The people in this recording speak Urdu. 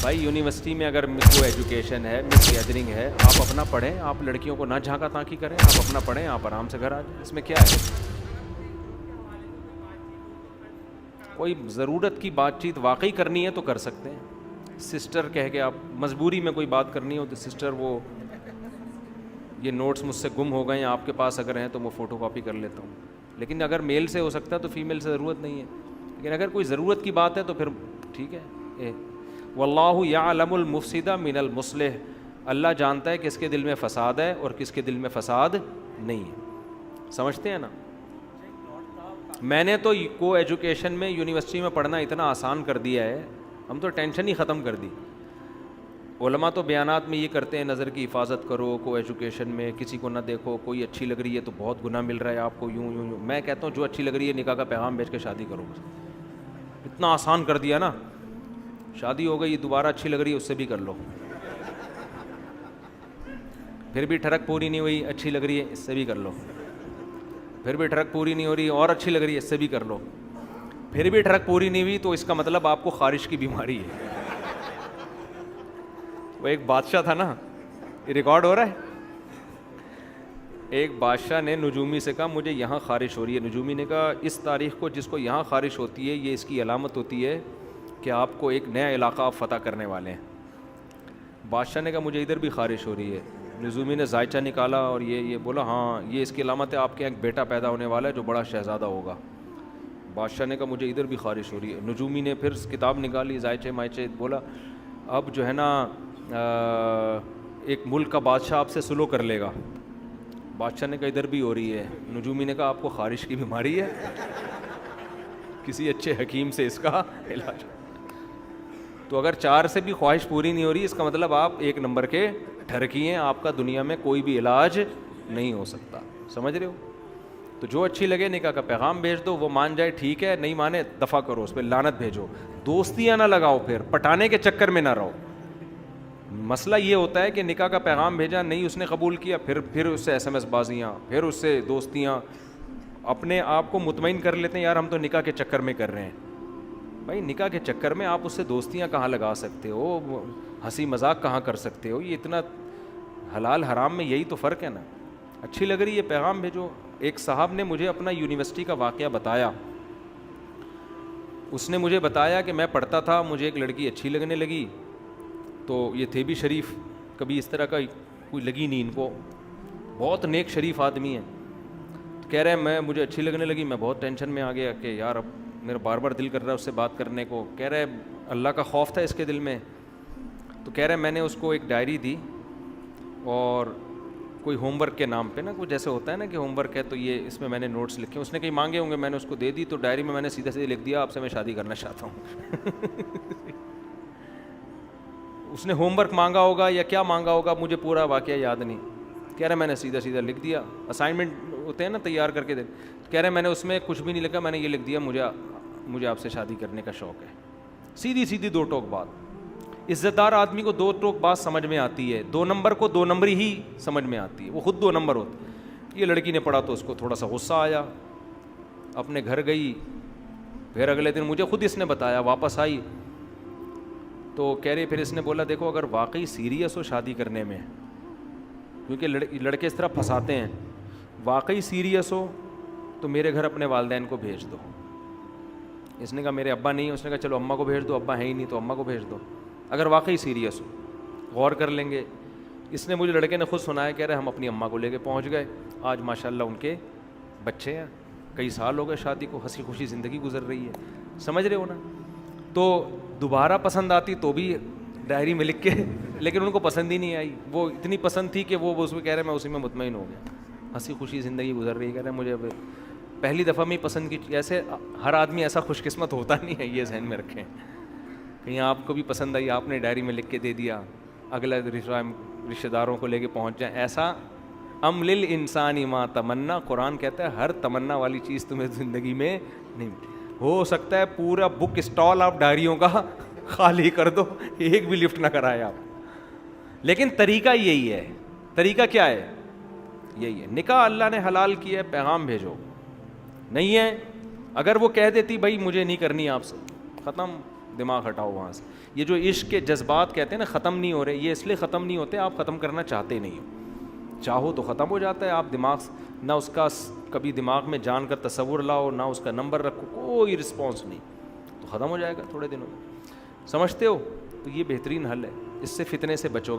بھائی یونیورسٹی میں اگر کو ایجوکیشن ہے، مس گیدرنگ ہے، آپ اپنا پڑھیں، آپ لڑکیوں کو نہ جھانکا تاکی کریں، آپ اپنا پڑھیں، آپ آرام سے گھر آ جائیں، اس میں کیا ہے؟ کوئی ضرورت کی بات چیت واقعی کرنی ہے تو کر سکتے ہیں، سسٹر کہہ کے آپ مجبوری میں کوئی بات کرنی ہو تو سسٹر وہ یہ نوٹس مجھ سے گم ہو گئے ہیں آپ کے پاس اگر ہیں تو میں فوٹو کاپی کر لیتا ہوں، لیکن اگر میل سے ہو سکتا ہے تو فیمیل سے ضرورت نہیں ہے، لیکن اگر کوئی ضرورت کی بات ہے تو پھر ٹھیک ہے۔ واللہ یعلم المفسد من المصلح، اللہ جانتا ہے کس کے دل میں فساد ہے اور کس کے دل میں فساد نہیں ہے، سمجھتے ہیں نا؟ میں نے تو کو ایجوکیشن میں یونیورسٹی میں پڑھنا اتنا آسان کر دیا ہے، ہم تو ٹینشن ہی ختم کر دی۔ علماء تو بیانات میں یہ کرتے ہیں نظر کی حفاظت کرو، کو ایجوکیشن میں کسی کو نہ دیکھو، کوئی اچھی لگ رہی ہے تو بہت گناہ مل رہا ہے آپ کو، یوں یوں یوں۔ میں کہتا ہوں جو اچھی لگ رہی ہے نکاح کا پیغام بھیج کے شادی کرو، اتنا آسان کر دیا نا، شادی ہو گئی، دوبارہ اچھی لگ رہی ہے اس سے بھی کر لو، پھر بھی ٹھڑک پوری نہیں ہوئی، اچھی لگ رہی ہے اس سے بھی کر لو، پھر بھی ٹھڑک پوری نہیں ہو رہی اور اچھی لگ رہی ہے اس سے بھی کر لو، پھر بھی ٹھڑک پوری نہیں ہوئی تو اس کا مطلب آپ کو خارش کی بیماری ہے۔ وہ ایک بادشاہ تھا نا، یہ ریکارڈ ہو رہا ہے، ایک بادشاہ نے نجومی سے کہا مجھے یہاں خارش ہو رہی ہے، نجومی نے کہا اس تاریخ کو جس کو یہاں خارش ہوتی ہے یہ اس کی علامت ہوتی ہے کہ آپ کو ایک نیا علاقہ آپ فتح کرنے والے ہیں۔ بادشاہ نے کہا مجھے ادھر بھی خارش ہو رہی ہے، نجومی نے ذائچہ نکالا اور یہ بولا ہاں یہ اس کی علامت ہے، آپ کے ایک بیٹا پیدا ہونے والا ہے جو بڑا شہزادہ ہوگا۔ بادشاہ نے کہا مجھے ادھر بھی خارش ہو رہی ہے، نجومی نے پھر کتاب نکالی ذائچے مائچے، بولا اب جو ہے نا ایک ملک کا بادشاہ آپ سے سلو کر لے گا۔ بادشاہ نے کہا ادھر بھی ہو رہی ہے، نجومی نے کہا آپ کو خارش کی بیماری ہے، کسی اچھے حکیم سے اس کا علاج۔ تو اگر 4 سے بھی خواہش پوری نہیں ہو رہی اس کا مطلب آپ 1 نمبر کے ٹھرکی ہیں، آپ کا دنیا میں کوئی بھی علاج نہیں ہو سکتا، سمجھ رہے ہو؟ تو جو اچھی لگے نکاح کا پیغام بھیج دو، وہ مان جائے ٹھیک ہے، نہیں مانے دفع کرو، اس پہ لعنت بھیجو، دوستیاں نہ لگاؤ، پھر پٹانے کے چکر میں نہ رہو۔ مسئلہ یہ ہوتا ہے کہ نکاح کا پیغام بھیجا نہیں اس نے قبول کیا، پھر اس سے SMS بازیاں، پھر اس سے دوستیاں، اپنے آپ کو مطمئن کر لیتے ہیں یار ہم تو نکاح کے چکر میں کر رہے ہیں۔ بھائی نکاح کے چکر میں آپ اس سے دوستیاں کہاں لگا سکتے ہو، ہنسی مذاق کہاں کر سکتے ہو؟ یہ اتنا حلال حرام میں یہی تو فرق ہے نا۔ اچھی لگ رہی ہے پیغام بھیجو۔ ایک صاحب نے مجھے اپنا یونیورسٹی کا واقعہ بتایا، اس نے مجھے بتایا کہ میں پڑھتا تھا، مجھے ایک لڑکی اچھی لگنے لگی، تو یہ تھے بھی شریف، کبھی اس طرح کا کوئی لگی نہیں ان کو، بہت نیک شریف آدمی ہیں۔ تو کہہ رہے ہیں مجھے اچھی لگنے لگی، میں بہت ٹینشن میں آ گیا کہ یار اب میرا بار بار دل کر رہا ہے اس سے بات کرنے کو، کہہ رہے اللہ کا خوف تھا اس کے دل میں۔ تو کہہ رہے میں نے اس کو ایک ڈائری دی اور کوئی ہوم ورک کے نام پہ نا، کوئی جیسے ہوتا ہے نا کہ ہوم ورک ہے تو یہ اس میں نے نوٹس لکھے، اس نے کہیں مانگے ہوں گے، میں نے اس کو دے دی، تو ڈائری میں نے سیدھے لکھ دیا آپ سے میں شادی کرنا چاہتا ہوں۔ اس نے ہوم ورک مانگا ہوگا یا کیا مانگا ہوگا، مجھے پورا واقعہ یاد نہیں، کہہ رہے میں نے سیدھا لکھ دیا، اسائنمنٹ ہوتے ہیں نا تیار کر کے دے، کہہ رہے میں نے اس میں کچھ بھی نہیں لکھا، میں نے یہ لکھ دیا مجھے آپ سے شادی کرنے کا شوق ہے۔ سیدھی 2 ٹوک بات۔ عزت دار آدمی کو 2 ٹوک بات سمجھ میں آتی ہے، 2 نمبر کو 2 نمبری ہی سمجھ میں آتی ہے، وہ خود 2 نمبر ہوتا۔ یہ لڑکی نے پڑھا تو اس کو تھوڑا سا غصہ آیا، اپنے گھر گئی، پھر اگلے دن مجھے خود اس نے بتایا، واپس آئی تو کہہ رہی، پھر اس نے بولا دیکھو اگر واقعی سیریس ہو شادی کرنے میں، کیونکہ لڑکے اس طرح پھنساتے ہیں، واقعی سیریس ہو تو میرے گھر اپنے والدین کو بھیج دو۔ اس نے کہا میرے ابا نہیں، اس نے کہا چلو اماں کو بھیج دو، ابا ہے ہی نہیں تو اماں کو بھیج دو، اگر واقعی سیریس ہو غور کر لیں گے۔ اس نے مجھے لڑکے نے خود سنایا، کہہ رہے ہم اپنی اماں کو لے کے پہنچ گئے، آج ماشاءاللہ ان کے بچے ہیں، کئی سال ہو گئے شادی کو، ہنسی خوشی زندگی گزر رہی ہے، سمجھ رہے ہو نا؟ تو دوبارہ پسند آتی تو بھی ڈائری میں لکھ کے، لیکن ان کو پسند ہی نہیں آئی، وہ اتنی پسند تھی کہ وہ اس میں کہہ رہے میں اسی میں مطمئن ہو گیا، ہنسی خوشی زندگی گزر رہی ہے، کہہ رہے مجھے پہلی دفعہ میں پسند کی۔ ایسے ہر آدمی ایسا خوش قسمت ہوتا نہیں ہے، یہ ذہن میں رکھیں، کہیں آپ کو بھی پسند آئی، آپ نے ڈائری میں لکھ کے دے دیا، اگلا رشتہ داروں کو لے کے پہنچ جائیں، ایسا ام للانسان ما تمنا، قرآن کہتا ہے ہر تمنا والی چیز تمہیں زندگی میں نہیں، ہو سکتا ہے پورا بک اسٹال آپ ڈائریوں کا خالی کر دو، ایک بھی لفٹ نہ کرائے آپ، لیکن طریقہ یہی ہے۔ طریقہ کیا ہے؟ یہی ہے، نکاح اللہ نے حلال کیا ہے، پیغام بھیجو، نہیں ہے اگر وہ کہہ دیتی بھائی مجھے نہیں کرنی آپ سے، ختم، دماغ ہٹاؤ وہاں سے. یہ جو عشق کے جذبات کہتے ہیں نا ختم نہیں ہو رہے, یہ اس لیے ختم نہیں ہوتے آپ ختم کرنا چاہتے نہیں ہو. چاہو تو ختم ہو جاتا ہے. آپ دماغ نہ اس کا کبھی دماغ میں جان کا تصور لاؤ, نہ اس کا نمبر رکھو, کوئی رسپانس نہیں, تو ختم ہو جائے گا تھوڑے دنوں میں. سمجھتے ہو؟ تو یہ بہترین حل ہے, اس سے فتنے سے بچو گے.